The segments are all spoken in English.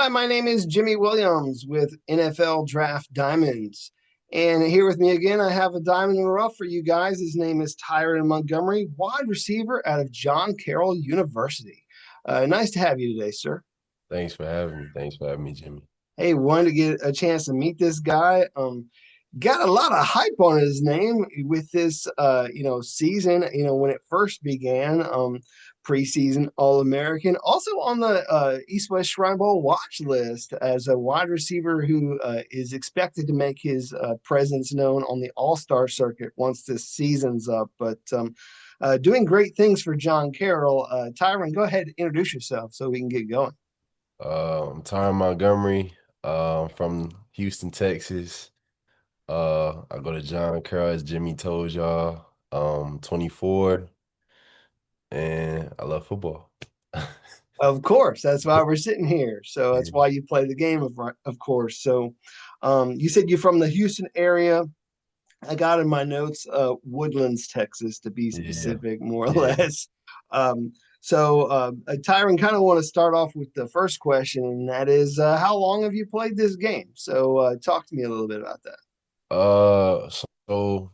Hi, my name is Jimmy Williams with NFL Draft Diamonds. And here with me again, I have a diamond in the rough for you guys. His name is Tyren Montgomery, wide receiver out of John Carroll University. Nice to have you today, sir. Thanks for having me. Thanks for having me, Jimmy. Hey, wanted to get a chance to meet this guy. Got a lot of hype on his name with this season, when it first began, preseason All-American, also on the East West Shrine Bowl watch list as a wide receiver who is expected to make his presence known on the All-Star circuit once this season's up. But doing great things for John Carroll. Tyron, go ahead and introduce yourself so we can get going. I'm Tyren Montgomery, from Houston, Texas. I go to John Carroll, as Jimmy told y'all. 24, and I love football. Of course, that's why we're sitting here. So that's why you play the game, of course. So you said you're from the Houston area. I got in my notes, Woodlands, Texas, to be Yeah, specific, more or yeah. less. Tyron, kind of want to start off with the first question, and that is, how long have you played this game? So talk to me a little bit about that. So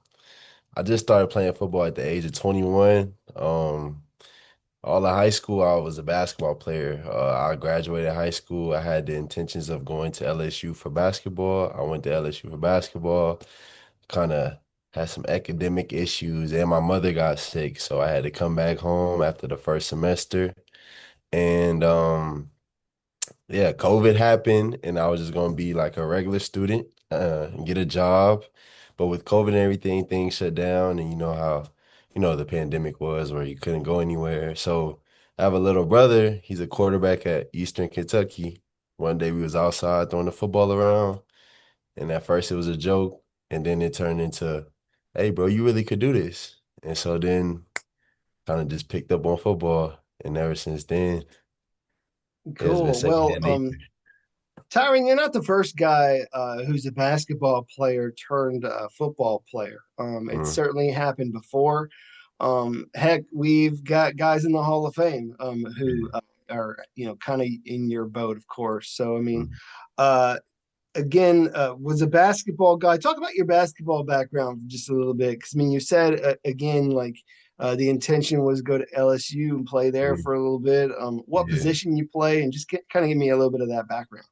I just started playing football at the age of 21. All of high school, I was a basketball player. I graduated high school. I had the intentions of going to LSU for basketball. I went to LSU for basketball. Kind of had some academic issues, and my mother got sick, so I had to come back home after the first semester. And yeah, COVID happened, and I was just gonna be like a regular student, and get a job. But with COVID and everything, things shut down, and you know how, the pandemic was, where you couldn't go anywhere. So I have a little brother. He's a quarterback at Eastern Kentucky. One day we was outside throwing the football around, and at first it was a joke, and then it turned into, "Hey, bro, you really could do this." And so then kind of just picked up on football, and ever since then, it's been Cool. secondhand nature. Tyron, you're not the first guy who's a basketball player turned football player. It's Mm, certainly happened before. Heck, we've got guys in the Hall of Fame who yeah. are, kind of in your boat, of course. So, I mean, Mm. uh, again, was a basketball guy. Talk about your basketball background for just a little bit, because I mean, you said again, like the intention was go to LSU and play there Mm. for a little bit. What Yeah. position you play, and just kind of give me a little bit of that background.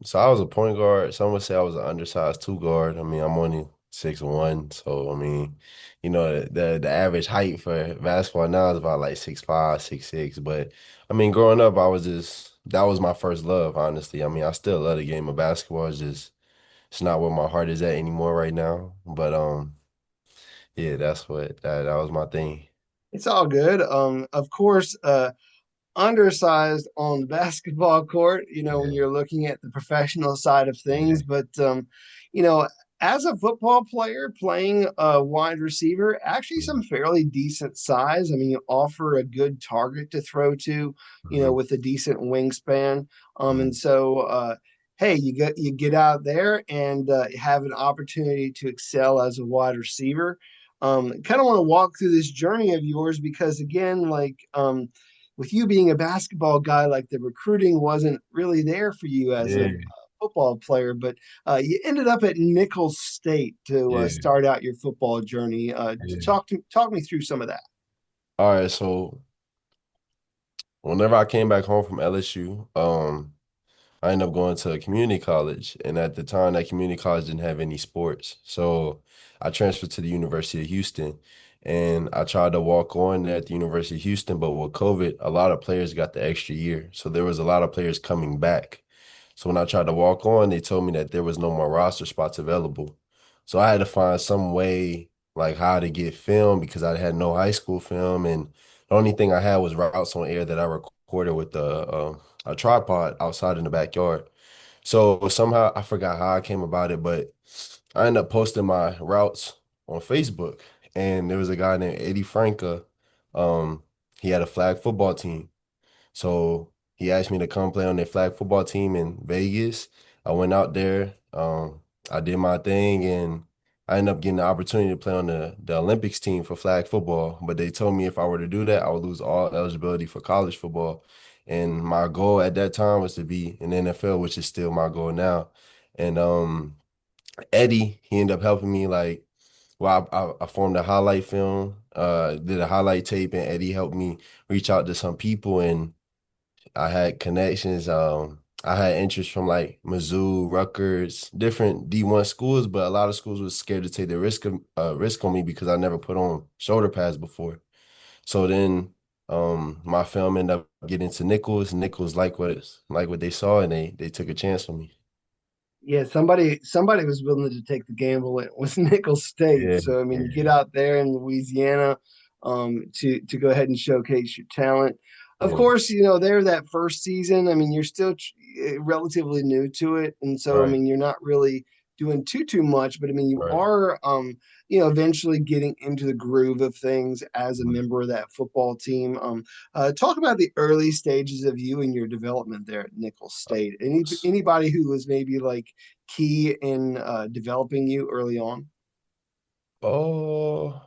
So I was a point guard. Some would say I was an undersized two guard. I mean, I'm only 6'1", so I mean, the average height for basketball now is about like 6'5", 6'6". But I mean, growing up, I was just that was my first love, honestly. I mean, I still love the game of basketball. It's not where my heart is at anymore right now. But yeah, that was my thing. It's all good. Of course, undersized on the basketball court, when Yeah. you're looking at the professional side of Yeah. things. But, you know, as a football player playing a wide receiver, actually some fairly decent size. I mean, you offer a good target to throw to, Mm-hmm. with a decent wingspan. And Hmm. so, hey, you get out there and have an opportunity to excel as a wide receiver. Kind of want to walk through this journey of yours because again, like with you being a basketball guy, like the recruiting wasn't really there for you as a Yeah. football player, but you ended up at Nicholls State to Yeah. start out your football journey. Yeah. Talk me through some of that. All right, so whenever I came back home from LSU, I ended up going to a community college, and at the time, that community college didn't have any sports. So I transferred to the University of Houston, and I tried to walk on there at the University of Houston, but with COVID, a lot of players got the extra year. So there was a lot of players coming back. So when I tried to walk on, they told me that there was no more roster spots available. So I had to find some way, like how to get film because I had no high school film, and the only thing I had was routes on air that I recorded with a tripod outside in the backyard. So somehow I forgot how I came about it, but I ended up posting my routes on Facebook, and there was a guy named Eddie Franca. Um, he had a flag football team, so he asked me to come play on their flag football team in Vegas. I went out there. I did my thing, and I ended up getting the opportunity to play on the Olympics team for flag football. But they told me if I were to do that, I would lose all eligibility for college football. And my goal at that time was to be in the NFL, which is still my goal now. And Eddie, he ended up helping me like, well, I formed a highlight film, did a highlight tape, and Eddie helped me reach out to some people, and I had connections. I had interest from like Mizzou, Rutgers, different D1 schools, but a lot of schools was scared to take the risk on me because I never put on shoulder pads before. So then my film ended up getting to Nicholls. Nicholls like what they saw, and they took a chance on me. Yeah, somebody was willing to take the gamble. It was Nicholls State. Yeah, So I mean, you get yeah, out there in Louisiana to go ahead and showcase your talent. Of yeah. course, there that first season. I mean, you're still relatively new to it, and so I Right, mean, you're not really doing too much. But I mean, you right. are eventually getting into the groove of things as a member of that football team. Talk about the early stages of you and your development there at Nicholls State. Anybody who was maybe like key in developing you early on? Oh,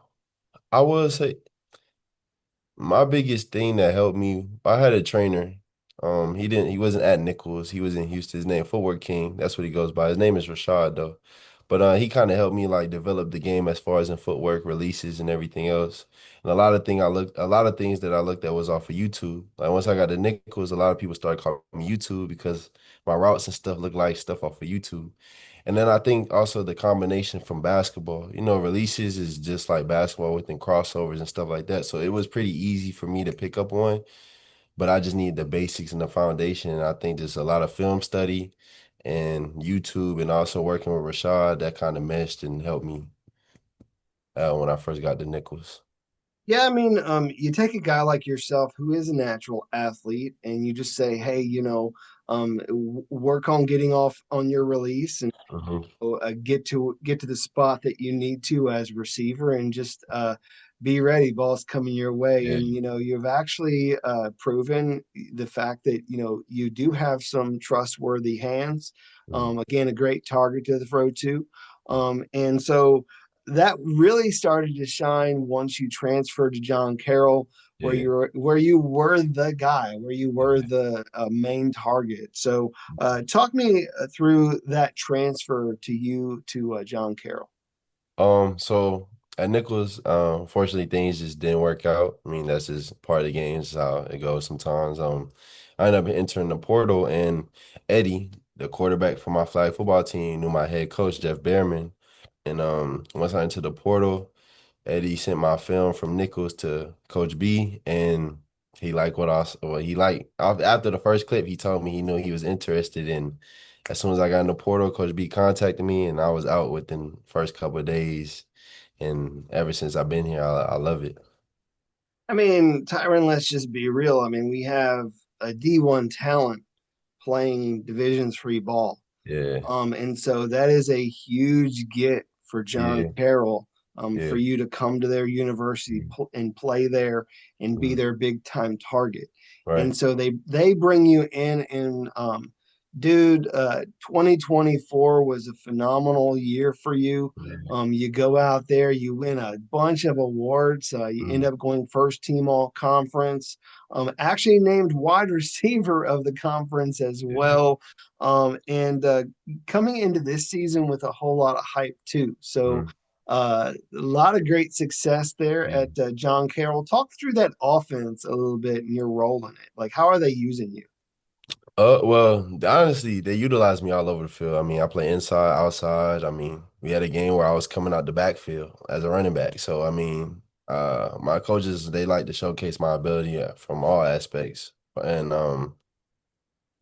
I would say my biggest thing that helped me, I had a trainer. He wasn't at Nichols. He was in Houston. His name Footwork King. That's what he goes by. His name is Rashad though. But he kind of helped me like develop the game as far as in footwork, releases, and everything else. And a lot of things that I looked at was off of YouTube. Like once I got to Nichols, a lot of people started calling me YouTube because my routes and stuff look like stuff off of YouTube. And then I think also the combination from basketball, releases is just like basketball within crossovers and stuff like that. So it was pretty easy for me to pick up on, but I just needed the basics and the foundation. And I think there's a lot of film study and YouTube and also working with Rashad that kind of meshed and helped me when I first got to Nichols. Yeah, I mean, you take a guy like yourself who is a natural athlete, and you just say, "Hey, work on getting off on your release, and Hmm. get to the spot that you need to as a receiver, and just be ready. Ball's coming your way." Yeah. And you've actually proven the fact that you do have some trustworthy hands. Mhm. Again, a great target to throw to, and so that really started to shine once you transferred to John Carroll, Yeah. where you were the guy, where you were Yeah. the main target. So talk me through that transfer to you to John Carroll. So at Nichols, unfortunately things just didn't work out. I mean, that's just part of the game, it's how it goes sometimes. I ended up entering the portal and Eddie, the quarterback for my flag football team, knew my head coach, Jeff Behrman. And once I entered the portal, Eddie sent my film from Nichols to Coach B, and he liked what he liked. After the first clip, he told me he knew he was interested in. As soon as I got in the portal, Coach B contacted me, and I was out within the first couple of days. And ever since I've been here, I love it. I mean, Tyron, let's just be real. I mean, we have a D1 talent playing divisions free ball. Yeah, And so that is a huge get for John yeah, Carroll, for yeah, you to come to their university mhm, and play there and be mhm, their big time target. right. And so they bring you in and dude, 2024 was a phenomenal year for you. Yeah, You go out there, you win a bunch of awards. You end mhm, up going first team all conference. Actually named wide receiver of the conference as yeah, well. And coming into this season with a whole lot of hype too. So mhm, a lot of great success there yeah. at John Carroll. Talk through that offense a little bit and your role in it. Like, how are they using you? Well, honestly, they utilize me all over the field. I mean, I play inside, outside. I mean, we had a game where I was coming out the backfield as a running back. So, I mean, my coaches, they like to showcase my ability from all aspects. And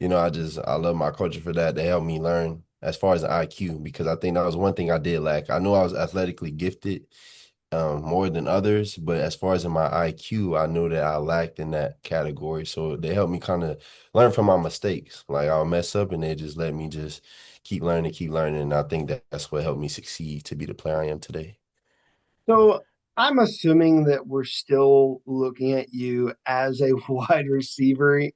I love my coaches for that. They help me learn as far as the IQ because I think that was one thing I did lack. I knew I was athletically gifted more than others, but as far as in my IQ, I knew that I lacked in that category. So they helped me kind of learn from my mistakes. Like I'll mess up and they just let me just keep learning. And I think that's what helped me succeed to be the player I am today. So I'm assuming that we're still looking at you as a wide receiver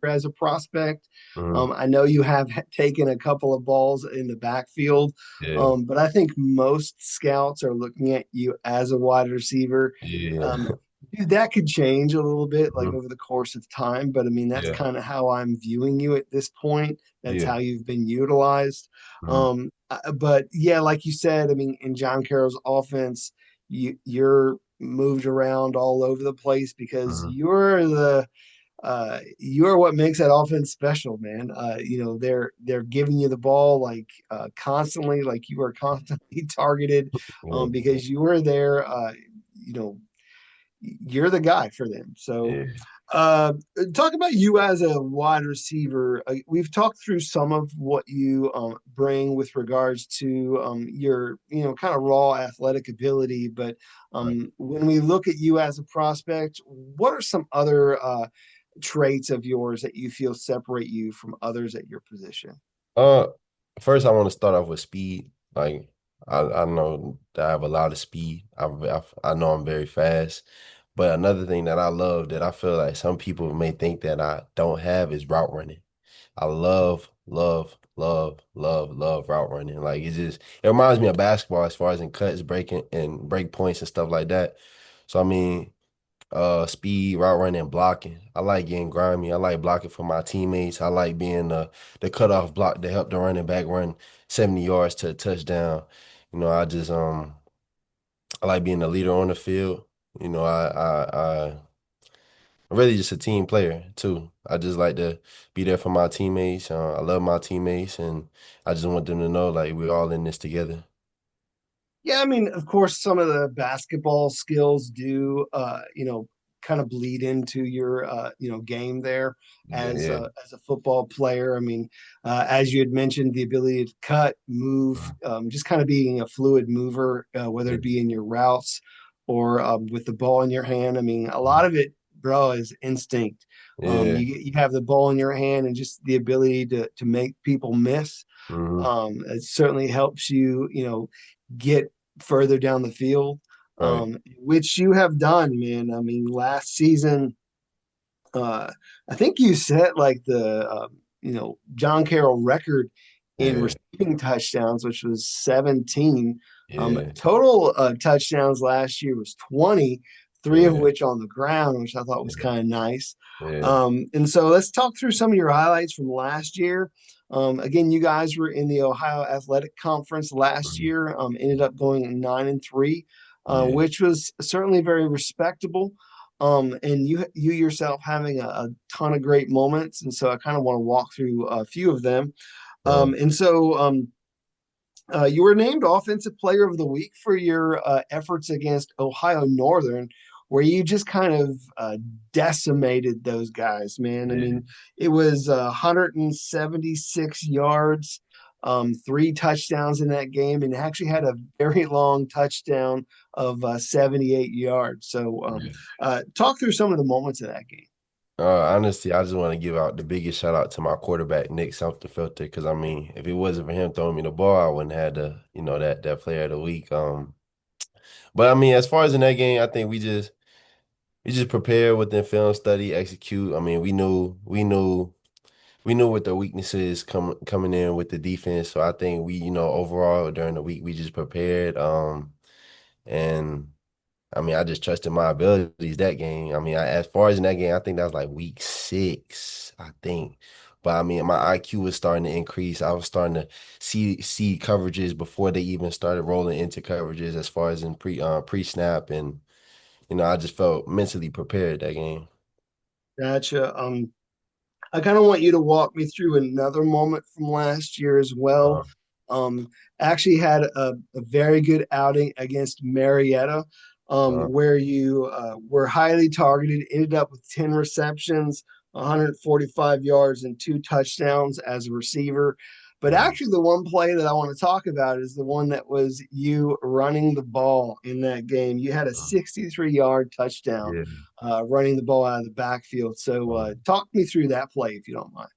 as a prospect. Mhm. I know you have taken a couple of balls in the backfield, Yeah, but I think most scouts are looking at you as a wide receiver. yeah, Um, Dude, that could change a little bit like Mhm. over the course of time, but I mean that's Yeah, kind of how I'm viewing you at this point. That's yeah, how you've been utilized. mhm, But yeah, like you said, I mean, in John Carroll's offense, you're moved around all over the place because mhm. you're what makes that offense special, man. They're giving you the ball like constantly, like you are constantly targeted, Yeah, because you were there. You know, you're the guy for them. So, yeah, uh, talk about you as a wide receiver. We've talked through some of what you bring with regards to your, kind of raw athletic ability. But right. when we look at you as a prospect, what are some other traits of yours that you feel separate you from others at your position? Uh, First I want to start off with speed. Like I know that I have a lot of speed. I know I'm very fast. But another thing that I love that I feel like some people may think that I don't have is route running. I love, love, love, love, love route running. Like it reminds me of basketball as far as in cuts, breaking and break points and stuff like that. So I mean, speed, route running, and blocking. I like getting grimy. I like blocking for my teammates. I like being the cutoff block to help the running back run 70 yards to a touchdown. You know, I like being the leader on the field. You know, I'm really just a team player too. I just like to be there for my teammates. I love my teammates, and I just want them to know like we're all in this together. Yeah, I mean, of course, some of the basketball skills do, kind of bleed into your, game there Yeah, yeah, as a football player. I mean, as you had mentioned, the ability to cut, move, just kind of being a fluid mover, whether yeah, it be in your routes or with the ball in your hand. I mean, a lot mhm, of it, bro, is instinct. yeah, You have the ball in your hand and just the ability to make people miss. hmm, It certainly helps you, get further down the field, right, which you have done, man. I mean, last season, uh, I think you set like the John Carroll record in yeah, receiving touchdowns, which was 17. yeah, Total touchdowns last year was 20, three of yeah, which on the ground, which I thought was yeah, kind of nice. yeah, And so let's talk through some of your highlights from last year. Again, you guys were in the Ohio Athletic Conference last mhm, year, ended up going 9-3, yeah, which was certainly very respectable. And you yourself having a ton of great moments, and so I kind of want to walk through a few of them. uh, You were named Offensive Player of the Week for your efforts against Ohio Northern, where you just kind of decimated those guys, man. I yeah, mean, it was 176 yards, three touchdowns in that game, and actually had a very long touchdown of 78 yards. So, yeah. talk through some of the moments of that game. Honestly, I just want to give out the biggest shout out to my quarterback, Nick Filter, because I mean, if it wasn't for him throwing me the ball, I wouldn't have that player of the week. But I mean, as far as in that game, I think we just prepared within film study, execute. I mean, we knew what the weaknesses coming in with the defense. So I think overall during the week we just prepared. And I mean, I just trusted my abilities that game. I mean, as far as in that game, I think that was like week 6, I think. But I mean, my IQ was starting to increase. I was starting to see coverages before they even started rolling into coverages as far as in pre snap, and I just felt mentally prepared that game. Gotcha. I kind of want you to walk me through another moment from last year as well. Uh, Um, Actually had a very good outing against Marietta, uh, where you were highly targeted, ended up with 10 receptions, 145 yards, and two touchdowns as a receiver. But uh, actually, the one play that I want to talk about is the one that was you running the ball in that game. You had a uh, 63-yard touchdown yeah. running the ball out of the backfield. So talk me through that play if you don't mind.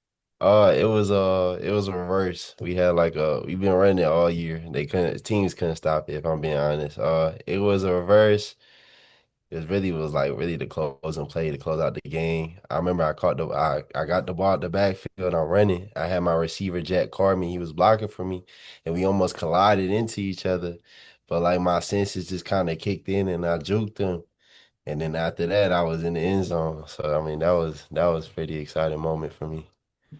It was a reverse. We've been running it all year. Teams couldn't stop it, if I'm being honest. It was a reverse. It was like really the closing play to close out the game. I remember I got the ball at the backfield. I'm running. I had my receiver Jack Carmen. He was blocking for me, and we almost collided into each other. But like my senses just kind of kicked in, and I juked him. And then after that, I was in the end zone. So I mean, that was pretty exciting moment for me.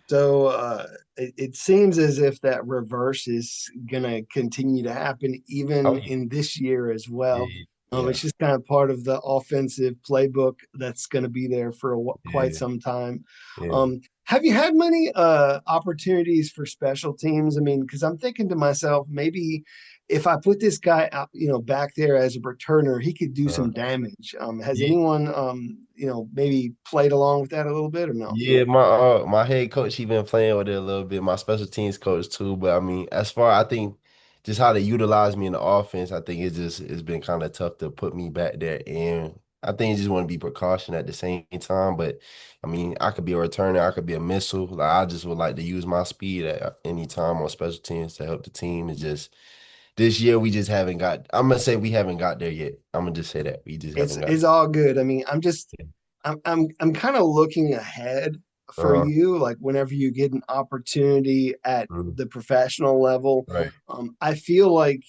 So it seems as if that reverse is going to continue to happen Oh even yeah, in this year as well. yeah, yeah, It's just kind of part of the offensive playbook that's going to be there for quite yeah, some time. yeah. Have you had many opportunities for special teams? I mean, because I'm thinking to myself, maybe if I put this guy out, back there as a returner, he could do Uh, some damage. Has yeah, anyone, maybe played along with that a little bit or no? yeah, my head coach, he been playing with it a little bit. My special teams coach too. But I mean, as far I think just how they utilize me in the offense, I think it's been kind of tough to put me back there. And I think you just want to be precaution at the same time. But I mean, I could be a returner, I could be a missile. Like I just would like to use my speed at any time on special teams to help the team. It's just this year we just haven't got. I'm gonna say we haven't got there yet. I'm gonna just say that we just It's haven't got it's all good. I mean, there. I'm kind of looking ahead for Uh, you, like whenever you get an opportunity at mm, the professional level. right. I feel like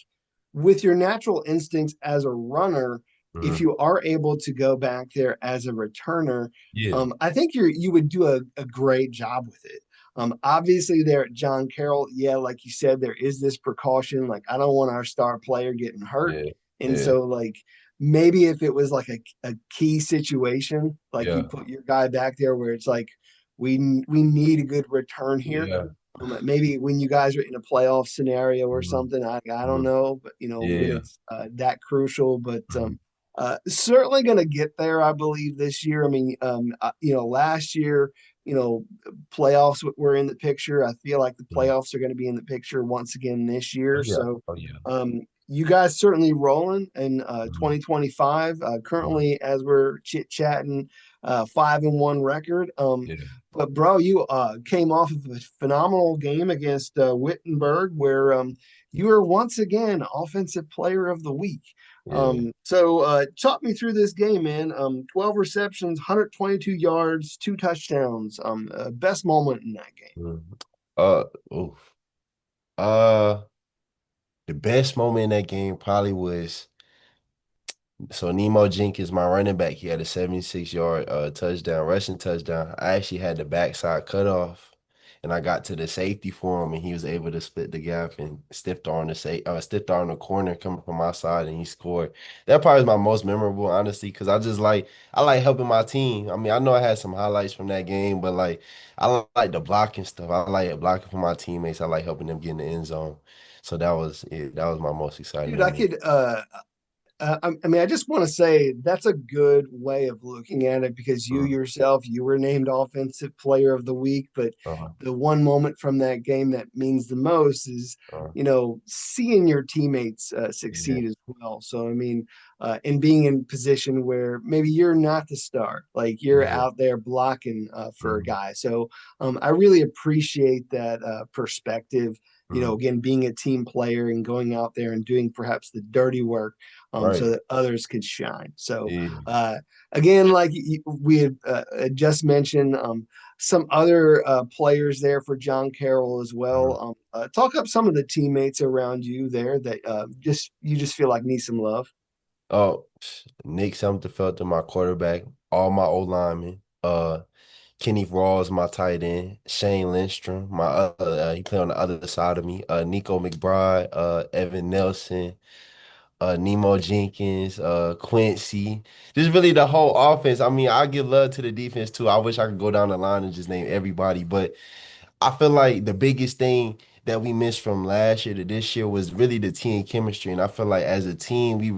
with your natural instincts as a runner, if Hmm. you are able to go back there as a returner, Yeah. I think you would do a great job with it. Obviously, there at John Carroll, yeah, like you said, there is this precaution. Like, I don't want our star player getting hurt. Yeah. And Yeah. so, like, maybe if it was like a key situation, like you Yeah. put your guy back there where it's like we need a good return here. Yeah. Maybe when you guys are in a playoff scenario or Mhm. something, I don't Mhm. know, but when Yeah. it's that crucial, but Mhm. certainly going to get there, I believe this year. I mean, last year, playoffs were in the picture. I feel like the Mhm. playoffs are going to be in the picture once again this Oh year. yeah. So, Oh yeah. you guys certainly rolling in Mhm. 2025. Mhm. Currently, as we're chit chatting, 5-1 record. Yeah. But bro, you came off of a phenomenal game against Wittenberg, where you were once again Offensive Player of the Week. Yeah. So talk me through this game, man. 12 receptions, 122 yards, 2 touchdowns. Best moment in that game. Mhm. Uh. Oof. Uh. The best moment in that game probably was. So Nemo Jenkins, my running back, he had a 76-yard touchdown, rushing touchdown. I actually had the backside cutoff, and I got to the safety for him, and he was able to split the gap and stiffed arm the corner coming from my side, and he scored. That probably is my most memorable, honestly, because I like helping my team. I mean, I know I had some highlights from that game, but like like the blocking stuff. I like blocking for my teammates. I like helping them get in the end zone. So that was it. That was my most exciting Dude, I moment. could I mean, I just want to say that's a good way of looking at it because you Mm. yourself, you were named Offensive Player of the Week, but Uh, the one moment from that game that means the most is, uh, seeing your teammates yeah. succeed as well. So, I mean, and being in position where maybe you're not the star, like you're Yeah. out there blocking for a Mm, guy. So, I really appreciate that perspective. mm, Again, being a team player and going out there and doing perhaps the dirty work so right. that others could shine. So, Yeah. again, like we had just mentioned, some other players there for John Carroll as Mhm. well. Talk up some of the teammates around you there that just you just feel like need some love. Oh, Nick Sommerfeld, my quarterback, all my O linemen. Kenny Rawls, my tight end. Shane Lindstrom, he played on the other side of me. Nico McBride, Evan Nelson, Nemo Jenkins, Quincy. Just really the whole offense. I mean, I give love to the defense too. I wish I could go down the line and just name everybody, but I feel like the biggest thing that we missed from last year to this year was really the team chemistry. And I feel like as a team, we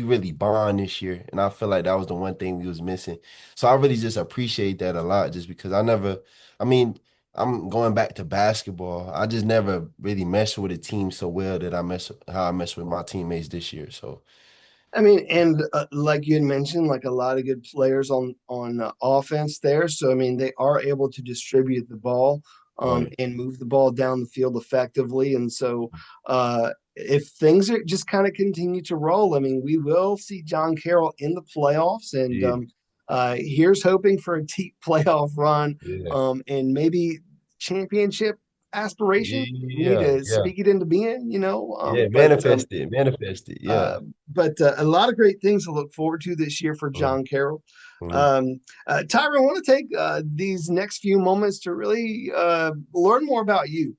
really bond this year. And I feel like that was the one thing we was missing. So I really just appreciate that a lot just because I mean, I'm going back to basketball. I just never really meshed with a team so well that how I mess with my teammates this year. So I mean, and like you had mentioned, like a lot of good players on offense there. So I mean, they are able to distribute the ball right. and move the ball down the field effectively. And so, if things are just kind of continue to roll, I mean, we will see John Carroll in the playoffs. And Yeah. here's hoping for a deep playoff run Yeah. and maybe championship. aspiration. You need Yeah, to yeah, speak it into being, yeah. Manifest it. Yeah. uh, but a lot of great things to look forward to this year for Mhm, John Carroll. mhm, Tyron, I want to take these next few moments to really learn more about you.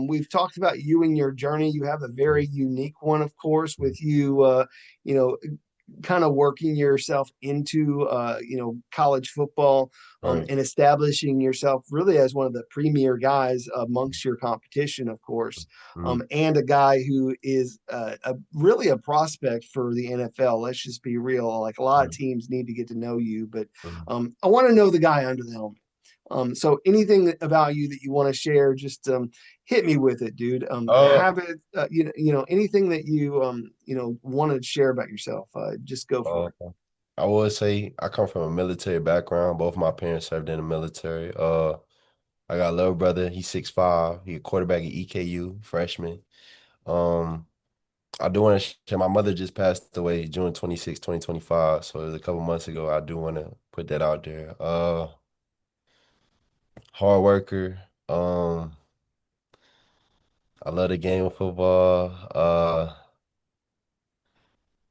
We've talked about you and your journey. You have a mhm, very unique one, of course, mhm. with you, you know, kind of working yourself into college football, Right. and establishing yourself really as one of the premier guys amongst your competition, of course, Mhm, and a guy who is really a prospect for the NFL. Let's just be real. Like a lot of right, teams need to get to know you, but mhm. I want to know the guy under the helmet. So anything about you that you want to share, just hit me with it, dude. Uh, Have it, anything that you want to share about yourself. Just go for uh, it. I would say I come from a military background. Both my parents served in the military. I got a little brother. He's 6'5". He a quarterback at EKU, freshman. Um, I do want to share. My mother just passed away June 26, 2025. So it was a couple months ago. I do want to put that out there. Hard worker. I love the game of football.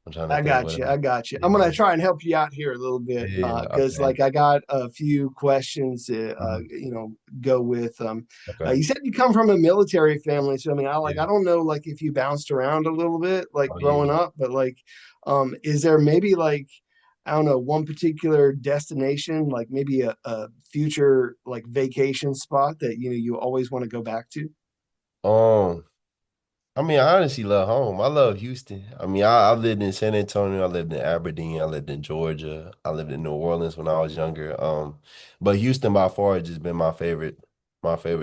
I'm trying to I think got what you. else. I got you. I'm gonna Yeah, try and help you out here a little bit yeah. because, Okay. like, I got a few questions to, Mhm. go with. Okay. You said you come from a military family, so I mean, I Yeah. don't know, like, if you bounced around a little bit, like Oh growing yeah. up, but like, is there maybe like, I don't know, one particular destination, like maybe a future like vacation spot that you always want to go back to? Um. I mean, I honestly love home. I love Houston. I mean, I lived in San Antonio, I lived in Aberdeen, I lived in Georgia, I lived in New Orleans when I was younger. But Houston by far has just been my favorite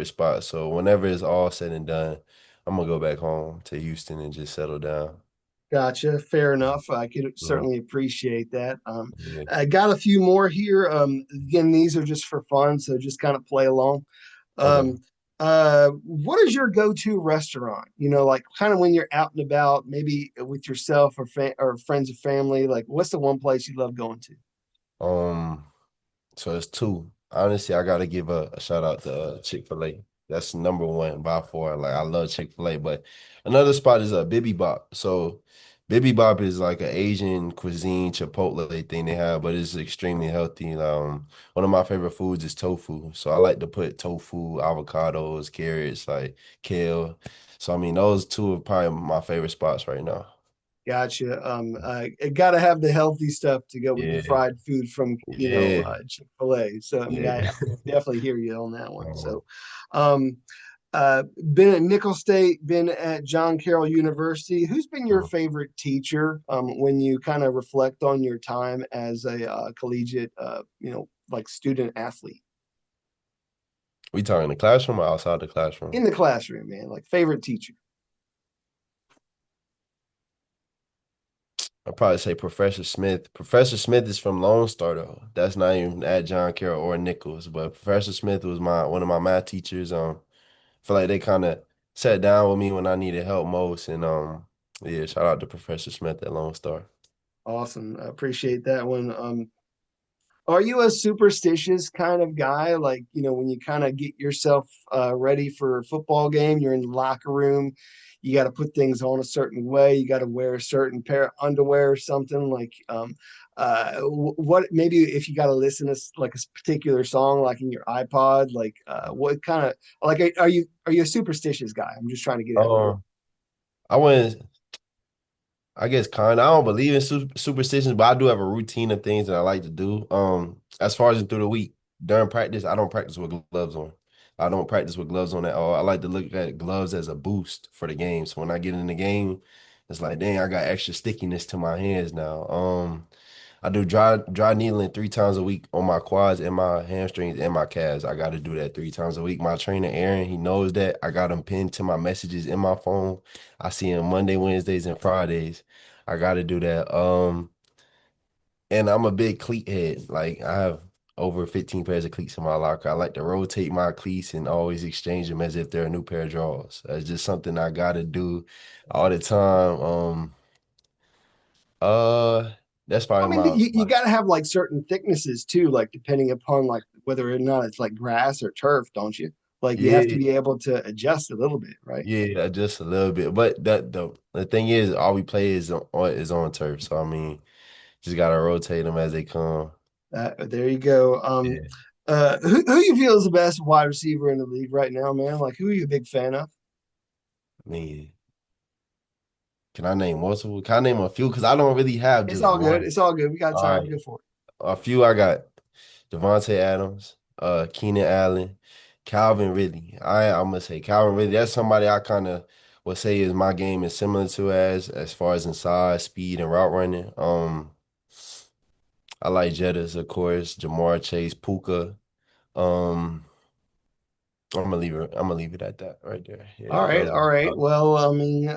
spot. So whenever it's all said and done, I'm gonna go back home to Houston and just settle down. Gotcha. Fair enough. I could Mhm. certainly appreciate that. Yeah. I got a few more here. Again, these are just for fun, so just kind of play along. Okay. Um, what is your go-to restaurant? Like kind of when you're out and about, maybe with yourself or friends or family. Like, what's the one place you love going to? Um, so it's two. Honestly, I gotta give a shout out to Chick-fil-A. That's number one by far. Like I love Chick-fil-A, but another spot is a Bibi Bop. So Bibi Bop is like an Asian cuisine Chipotle thing they have, but it's extremely healthy. One of my favorite foods is tofu. So I like to put tofu, avocados, carrots, like kale. So I mean, those two are probably my favorite spots right now. Gotcha. I gotta have the healthy stuff to go with the Yeah, fried food from, yeah, Chick-fil-A. So I mean, I yeah. definitely hear you on that one. Um, So, um, been at Nicholls State, been at John Carroll University. Who's been your favorite teacher when you kind of reflect on your time as a collegiate, like student athlete we talking the classroom or outside the classroom? in the classroom, man? Like favorite teacher. I'd probably say Professor Smith. Professor Smith is from Lone Star though. That's not even at John Carroll or Nichols, but Professor Smith was my one of my math teachers. I feel like they kind of sat down with me when I needed help most, and yeah, shout out to Professor Smith at Lone Star. Awesome. I appreciate that one. Are you a superstitious kind of guy? Like, when you kind of get yourself ready for a football game, you're in the locker room, you got to put things on a certain way, you got to wear a certain pair of underwear or something. Like, what maybe if you got to listen to like a particular song, like in your iPod, like what kind of like are you a superstitious guy? I'm just trying to get at where you're. Um, I went. I guess kind. I don't believe in superstitions, but I do have a routine of things that I like to do. As far as through the week during practice, I don't practice with gloves on. I don't practice with gloves on at all. I like to look at gloves as a boost for the game. So when I get in the game, it's like, dang, I got extra stickiness to my hands now. I do dry needling 3 times a week on my quads and my hamstrings and my calves. I got to do that 3 times a week. My trainer Aaron, he knows that. I got him pinned to my messages in my phone. I see him Monday, Wednesdays, and Fridays. I got to do that. And I'm a big cleat head. Like I have over 15 pairs of cleats in my locker. I like to rotate my cleats and always exchange them as if they're a new pair of drawers. That's just something I got to do all the time. Uh, that's I probably mean, my, you my got to have like certain thicknesses too, like depending upon like whether or not it's like grass or turf, don't you? Like you have to Yeah, be able to adjust a little bit, right? yeah, just a little bit. But the thing is, all we play is on turf. So I mean, just gotta rotate them as they come. There you go. Yeah, Who you feel is the best wide receiver in the league right now, man? Like, who are you a big fan of? I mean, can I name multiple? Can I name a few? Because I don't really have It's just all good. one. It's all good. We got All time. right, Go for it. a few I got. Devontae Adams, Keenan Allen, Calvin Ridley. I'm gonna say Calvin Ridley. That's somebody I kind of would say is my game is similar to as far as in size, speed, and route running. I like Jettas, of course, Jamar Chase, Puka. Um, I'm gonna leave it at that right there. All Yeah, right. those All right. are Well, I mean,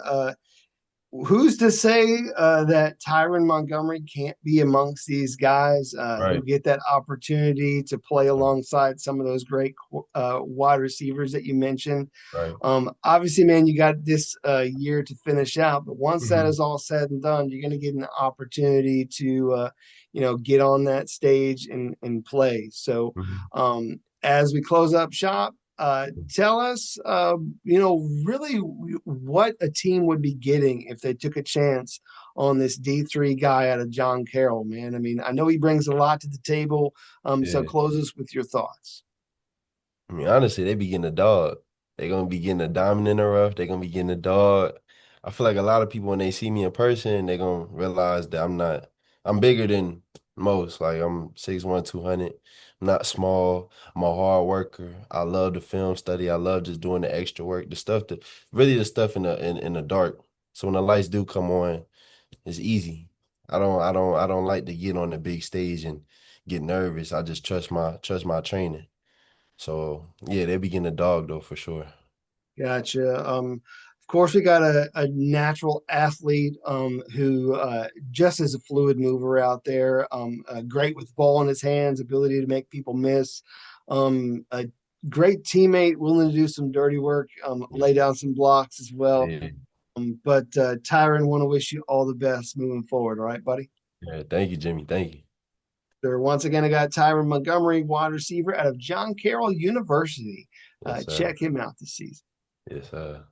who's to say that Tyren Montgomery can't be amongst these guys who right, get that opportunity to play alongside some of those great wide receivers that you mentioned? right. Obviously, man, you got this year to finish out, but once that Hmm. is all said and done, you're going to get an opportunity to, get on that stage and play. So, Hmm. as we close up shop, tell us, really what a team would be getting if they took a chance on this D3 guy out of John Carroll, man. I mean, I know he brings a lot to the table. So Yeah. close us with your thoughts. I mean, honestly, they be getting a dog. They're gonna be getting a diamond in the rough. They're gonna be getting a dog. I feel like a lot of people when they see me in person, they're gonna realize that I'm bigger than most. Like I'm 6'1", 200. I'm not small. I'm a hard worker. I love the film study. I love just doing the extra work, the stuff in the dark. So when the lights do come on, it's easy. I don't like to get on the big stage and get nervous. I just trust my training. So yeah, they begin to dog though for sure. Gotcha. Of course, we got a natural athlete who just is a fluid mover out there. Great with the ball in his hands, ability to make people miss. A great teammate, willing to do some dirty work, Yeah, lay down some blocks as well. yeah, But Tyron, want to wish you all the best moving forward. All right, buddy. yeah. Thank you, Jimmy. Thank you. There once again, I got Tyron Montgomery, wide receiver out of John Carroll University. Yes, sir. Check him out this season. Yes, sir.